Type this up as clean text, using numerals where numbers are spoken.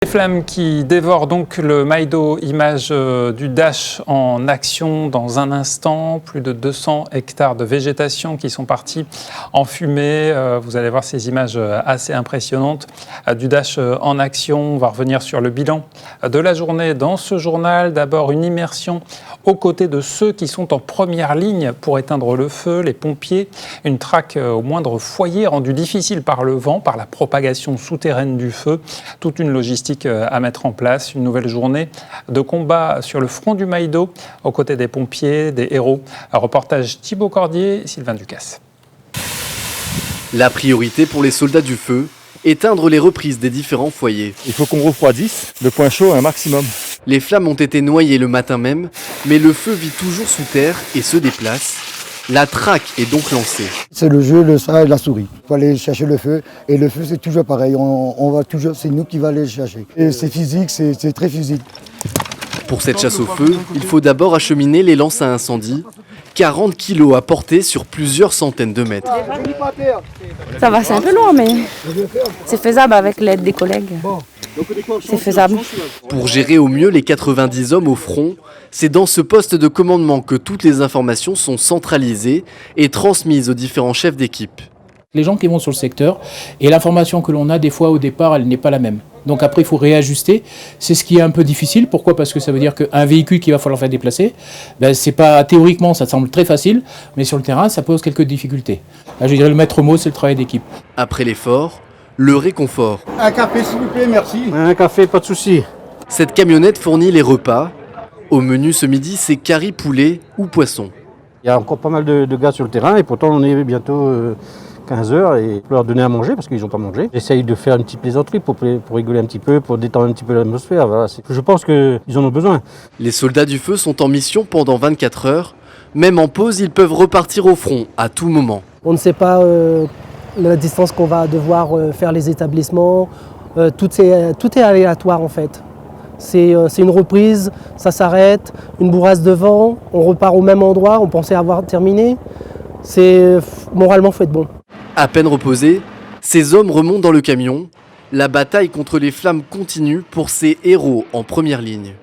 Les flammes qui dévorent donc le Maïdo, image du Dash en action dans un instant. Plus de 200 hectares de végétation qui sont partis en fumée. Vous allez voir ces images assez impressionnantes du Dash en action. On va revenir sur le bilan de la journée dans ce journal. D'abord, une immersion aux côtés de ceux qui sont en première ligne pour éteindre le feu, les pompiers. Une traque au moindre foyer rendue difficile par le vent, par la propagation souterraine du feu. Toute une logistique à mettre en place, une nouvelle journée de combat sur le front du Maïdo, aux côtés des pompiers, des héros. Un reportage Thibaut Cordier, Sylvain Ducasse. La priorité pour les soldats du feu, éteindre les reprises des différents foyers. Il faut qu'on refroidisse le point chaud un maximum. Les flammes ont été noyées le matin même, mais le feu vit toujours sous terre et se déplace. La traque est donc lancée. C'est le jeu, le chat et la souris. Il faut aller chercher le feu. Et le feu, c'est toujours pareil. On va toujours, c'est nous qui va aller le chercher. Et c'est physique, c'est très physique. Pour cette chasse au feu, il faut d'abord acheminer les lances à incendie. 40 kilos à porter sur plusieurs centaines de mètres. Ça va, c'est un peu loin, mais c'est faisable avec l'aide des collègues. C'est faisable. Pour gérer au mieux les 90 hommes au front, c'est dans ce poste de commandement que toutes les informations sont centralisées et transmises aux différents chefs d'équipe. Les gens qui vont sur le secteur, et l'information que l'on a des fois au départ, elle n'est pas la même. Donc après, il faut réajuster. C'est ce qui est un peu difficile. Pourquoi ? Parce que ça veut dire qu'un véhicule qu'il va falloir faire déplacer, c'est pas théoriquement, ça semble très facile, mais sur le terrain, ça pose quelques difficultés. Là, je dirais le maître mot, c'est le travail d'équipe. Après l'effort, le réconfort. Un café, s'il vous plaît, merci. Un café, pas de souci. Cette camionnette fournit les repas. Au menu ce midi, c'est curry poulet ou poisson. Il y a encore pas mal de gars sur le terrain et pourtant on est bientôt 15h et il faut leur donner à manger parce qu'ils n'ont pas mangé. J'essaye de faire une petite plaisanterie pour rigoler un petit peu, pour détendre un petit peu l'atmosphère. Voilà. Je pense qu'ils en ont besoin. Les soldats du feu sont en mission pendant 24 heures. Même en pause, ils peuvent repartir au front à tout moment. On ne sait pas la distance qu'on va devoir faire les établissements. Tout est aléatoire en fait. C'est une reprise, ça s'arrête, une bourrasque de vent, on repart au même endroit, on pensait avoir terminé. Moralement, faut être bon. À peine reposés, ces hommes remontent dans le camion. La bataille contre les flammes continue pour ces héros en première ligne.